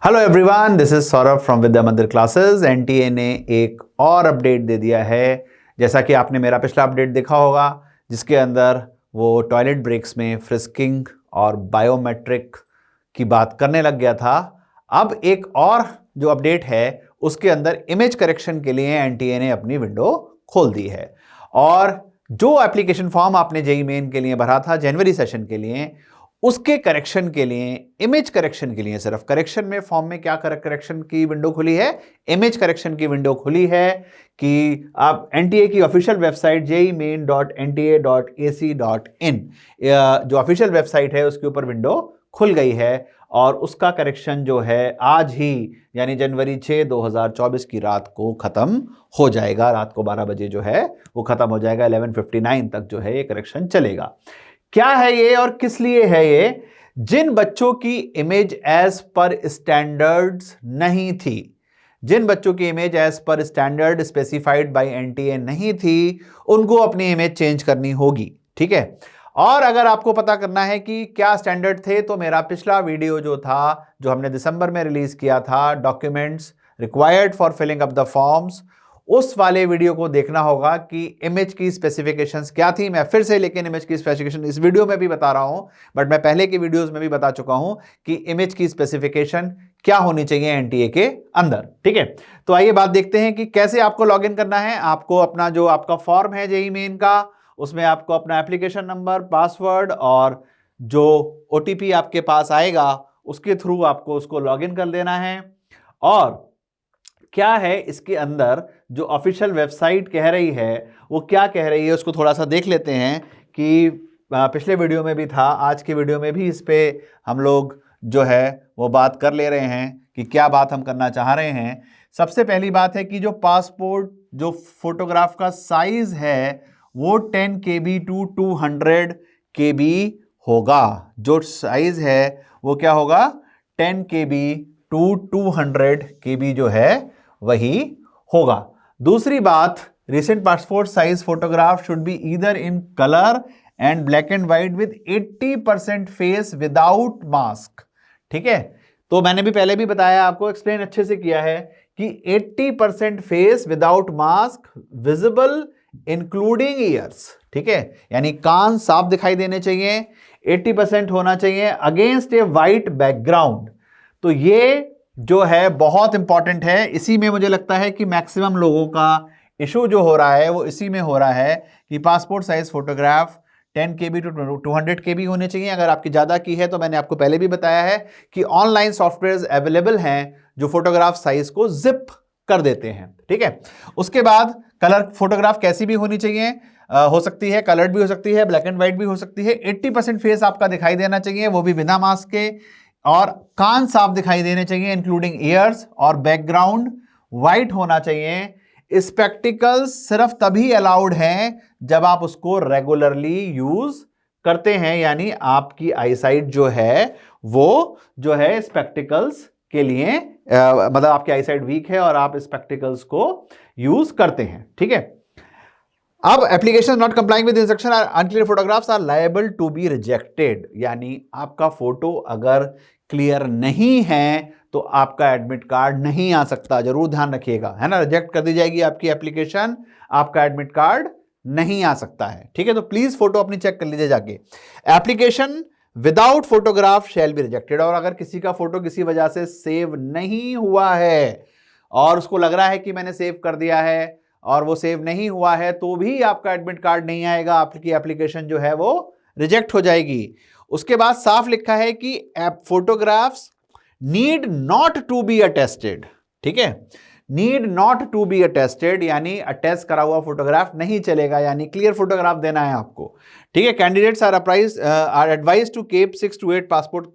Hello everyone, this is Saurabh from Vidya Mandir classes. NTA ने एक और अपडेट दे दिया है। जैसा कि आपने मेरा पिछला अपडेट देखा होगा, जिसके अंदर वो टॉयलेट ब्रेक्स में फ्रिस्किंग और बायोमेट्रिक की बात करने लग गया था। अब एक और जो अपडेट है उसके अंदर इमेज करेक्शन के लिए एनटीए ने अपनी विंडो खोल दी है। और जो एप्लीकेशन फॉर्म आपने जेईई मेन के लिए भरा था जनवरी सेशन के लिए, उसके करेक्शन के लिए, इमेज करेक्शन के लिए, सिर्फ करेक्शन में फॉर्म में क्या करेक्शन की विंडो खुली है, इमेज करेक्शन की विंडो खुली है कि आप एनटीए की ऑफिशियल वेबसाइट jeimain.nta.ac.in जो ऑफिशियल वेबसाइट है उसके ऊपर विंडो खुल गई है। और उसका करेक्शन जो है आज ही यानी जनवरी 6, 2024 की रात को खत्म हो जाएगा। रात को 12 बजे जो है वो खत्म हो जाएगा। 11:59 तक जो है ये करेक्शन चलेगा। क्या है ये और किस लिए है ये? जिन बच्चों की इमेज एज पर स्टैंडर्ड्स नहीं थी, जिन बच्चों की image as per standard specified by NTA नहीं थी, उनको अपनी इमेज चेंज करनी होगी। ठीक है। और अगर आपको पता करना है कि क्या स्टैंडर्ड थे, तो मेरा पिछला वीडियो जो था, जो हमने दिसंबर में रिलीज किया था, documents required for filling up the forms, उस वाले वीडियो को देखना होगा कि इमेज की स्पेसिफिकेशंस क्या थी। मैं फिर से लेकिन इमेज की स्पेसिफिकेशन इस वीडियो में भी बता रहा हूं, बट मैं पहले के वीडियोस में भी बता चुका हूं कि इमेज की स्पेसिफिकेशन क्या होनी चाहिए एनटीए के अंदर। ठीक है। तो आइए बात देखते हैं कि कैसे आपको लॉगिन करना है। आपको अपना जो आपका फॉर्म है जेईई मेन का, उसमें आपको अपना एप्लीकेशन नंबर, पासवर्ड और जो ओटीपी आपके पास आएगा उसके थ्रू आपको उसको लॉगिन कर देना है। और क्या है इसके अंदर जो ऑफिशियल वेबसाइट कह रही है, वो क्या कह रही है उसको थोड़ा सा देख लेते हैं। कि पिछले वीडियो में भी था, आज के वीडियो में भी इस पे हम लोग जो है वो बात कर ले रहे हैं कि क्या बात हम करना चाह रहे हैं। सबसे पहली बात है कि जो पासपोर्ट जो फोटोग्राफ का साइज है वो 10 KB टू 200 KB होगा। जो साइज है वो क्या होगा? 10 KB टू 200 KB जो है वही होगा। दूसरी बात, recent passport size photograph should be either in colour and black and white with 80% face without mask. ठीक है। तो मैंने भी पहले भी बताया, आपको एक्सप्लेन अच्छे से किया है कि 80% face without mask visible including years. ठीक है। यानी कान साफ दिखाई देने चाहिए, 80% होना चाहिए अगेंस्ट ए वाइट बैकग्राउंड। तो ये जो है बहुत इंपॉर्टेंट है। इसी में मुझे लगता है कि मैक्सिमम लोगों का इशू जो हो रहा है वो इसी में हो रहा है कि passport size photograph 10 KB to 200 KB होने चाहिए। अगर आपकी ज़्यादा की है तो मैंने आपको पहले भी बताया है कि ऑनलाइन सॉफ्टवेयर अवेलेबल हैं जो फोटोग्राफ साइज को जिप कर देते हैं। ठीक है। उसके बाद कलर फोटोग्राफ कैसी भी होनी चाहिए, हो सकती है कलर्ड भी हो सकती है, ब्लैक एंड व्हाइट भी हो सकती है। 80% फेस आपका दिखाई देना चाहिए, वो भी बिना मास्क के, और कान साफ दिखाई देने चाहिए इंक्लूडिंग ईयर्स, और बैकग्राउंड वाइट होना चाहिए। स्पेक्टिकल्स सिर्फ तभी अलाउड हैं जब आप उसको रेगुलरली यूज करते हैं, यानी आपकी आईसाइट जो है वो जो है स्पेक्टिकल्स के लिए मतलब आपकी आईसाइट वीक है और आप स्पेक्टिकल्स को यूज करते हैं। ठीक है। अब application not complying with instruction और unclear photographs are liable to be rejected. यानी आपका फोटो अगर क्लियर नहीं है तो आपका एडमिट कार्ड नहीं आ सकता। जरूर ध्यान रखिएगा, है ना। रिजेक्ट कर दी जाएगी आपकी एप्लीकेशन, आपका एडमिट कार्ड नहीं आ सकता है। ठीक है। तो प्लीज फोटो अपनी चेक कर लीजिए जाके। Application without photograph shall be rejected. और अगर किसी का फोटो किसी वजह से सेव नहीं हुआ है और उसको लग रहा है कि मैंने सेव कर दिया है और वो सेव नहीं हुआ है, तो भी आपका एडमिट कार्ड नहीं आएगा, आपकी एप्लीकेशन जो है वो रिजेक्ट हो जाएगी। उसके बाद साफ लिखा है कि photographs need not to be attested. ठीक है। Need not to be attested यानी अटेस्ट करा हुआ फोटोग्राफ नहीं चलेगा, यानी क्लियर फोटोग्राफ देना है आपको। ठीक है। Candidates are advise to keep 6 to 8 passport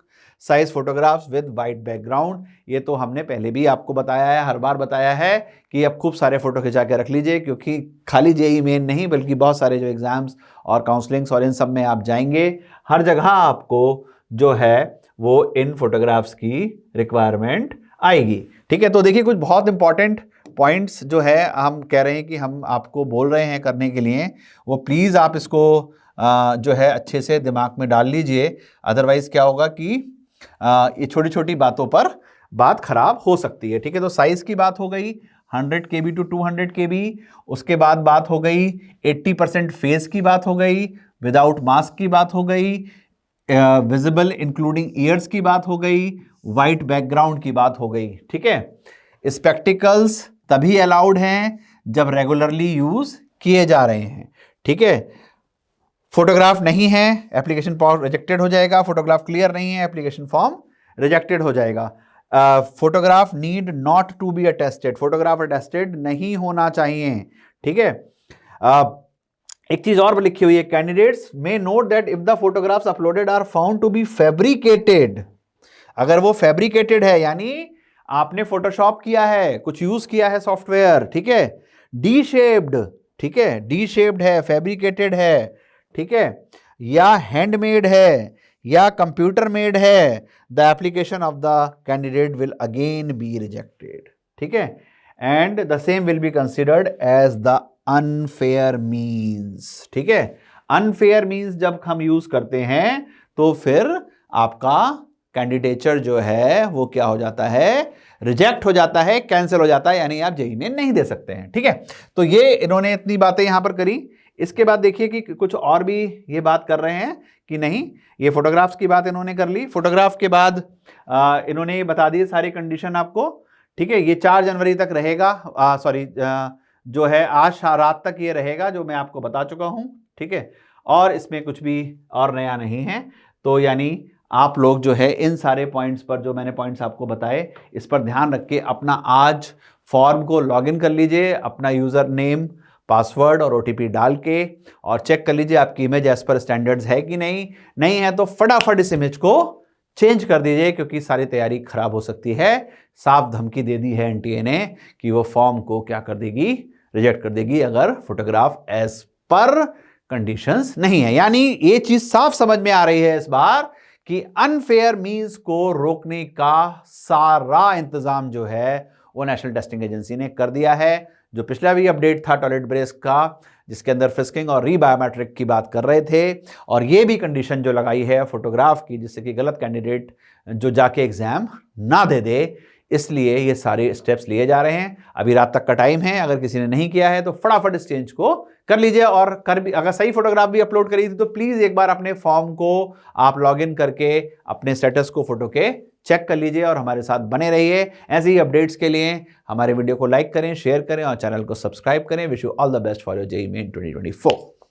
size photographs with white background. ये तो हमने पहले भी आपको बताया है, हर बार बताया है कि आप खूब सारे फोटो खिंचा के रख लीजिए, क्योंकि खाली जेईई मेन नहीं बल्कि बहुत सारे जो एग्जाम्स और काउंसलिंग्स और इन सब में आप जाएंगे, हर जगह आपको जो है वो इन फोटोग्राफ्स की रिक्वायरमेंट आएगी। ठीक है। तो देखिए कुछ बहुत इंपॉर्टेंट पॉइंट्स जो है हम कह रहे हैं कि हम आपको बोल रहे हैं करने के लिए, वो प्लीज़ आप इसको जो है अच्छे से दिमाग में डाल लीजिए। अदरवाइज क्या होगा कि ये छोटी छोटी बातों पर बात खराब हो सकती है। ठीक है, तो साइज की बात हो गई 100 KB टू 200 KB। उसके बाद बात हो गई 80% फेस की बात हो गई, विदाउट मास्क की बात हो गई, विजिबल इंक्लूडिंग ईयर्स की बात हो गई, वाइट बैकग्राउंड की बात हो गई। ठीक है, स्पेक्टिकल्स तभी अलाउड हैं जब रेगुलरली यूज किए जा रहे हैं। ठीक है, फोटोग्राफ नहीं है, एप्लीकेशन फॉर्म रिजेक्टेड हो जाएगा। फोटोग्राफ क्लियर नहीं है, एप्लीकेशन फॉर्म रिजेक्टेड हो जाएगा। Photograph need not to be attested, photograph attested नहीं होना चाहिए। ठीक है, एक चीज और लिखी हुई है, candidates may note that if the photographs uploaded are found to be fabricated, अगर वो फैब्रिकेटेड है यानी आपने फोटोशॉप किया है, कुछ यूज किया है सॉफ्टवेयर, ठीक है, डी शेप्ड, ठीक है, डी शेप्ड है, फैब्रिकेटेड है, ठीक है, या हैंडमेड है या कंप्यूटर मेड है, the application of the candidate will again be rejected. ठीक है, and the same will be considered as the unfair means. ठीक है, अनफेयर मीन्स जब हम यूज करते हैं तो फिर आपका कैंडिडेचर जो है वो क्या हो जाता है, रिजेक्ट हो जाता है, कैंसिल हो जाता है, यानी आप जेईई में नहीं दे सकते हैं। ठीक है, तो ये इन्होंने इतनी बातें यहां पर करी। इसके बाद देखिए कि कुछ और भी ये बात कर रहे हैं कि नहीं, ये फोटोग्राफ्स की बात इन्होंने कर ली। फोटोग्राफ के बाद इन्होंने ये बता दिए सारी कंडीशन आपको। ठीक है, ये 4 जनवरी तक रहेगा, जो है आज रात तक ये रहेगा, जो मैं आपको बता चुका हूं। ठीक है, और इसमें कुछ भी और नया नहीं है। तो यानी आप लोग जो है इन सारे पॉइंट्स पर, जो मैंने पॉइंट्स आपको बताए, इस पर ध्यान रख के अपना आज फॉर्म को लॉगिन कर लीजिए, अपना यूजर नेम, पासवर्ड और ओटीपी डाल के, और चेक कर लीजिए आपकी इमेज एज पर स्टैंडर्ड्स है कि नहीं है तो फटाफट इस इमेज को चेंज कर दीजिए, क्योंकि सारी तैयारी खराब हो सकती है। साफ धमकी दे दी है एनटीए ने कि वो फॉर्म को क्या कर देगी, रिजेक्ट कर देगी, अगर फोटोग्राफ एज पर कंडीशंस नहीं है। यानी ये चीज साफ समझ में आ रही है इस बार कि अनफेयर मींस को रोकने का सारा इंतजाम जो है वो नेशनल टेस्टिंग एजेंसी ने कर दिया है। जो पिछला भी अपडेट था टॉयलेट ब्रेस का, जिसके अंदर फिस्किंग और रीबायोमेट्रिक की बात कर रहे थे, और ये भी कंडीशन जो लगाई है फोटोग्राफ की, जिससे कि गलत कैंडिडेट जो जाके एग्जाम ना दे दे, इसलिए ये सारे स्टेप्स लिए जा रहे हैं। अभी रात तक का टाइम है, अगर किसी ने नहीं किया है तो फटाफट इस चेंज को कर लीजिए। और कर भी, अगर सही फोटोग्राफ भी अपलोड करी थी तो प्लीज एक बार अपने फॉर्म को आप लॉगिन करके अपने स्टेटस को फोटो के चेक कर लीजिए और हमारे साथ बने रहिए। ऐसे ही अपडेट्स के लिए हमारे वीडियो को लाइक करें, शेयर करें और चैनल को सब्सक्राइब करें। Wish you all the best for your JEE main 2024।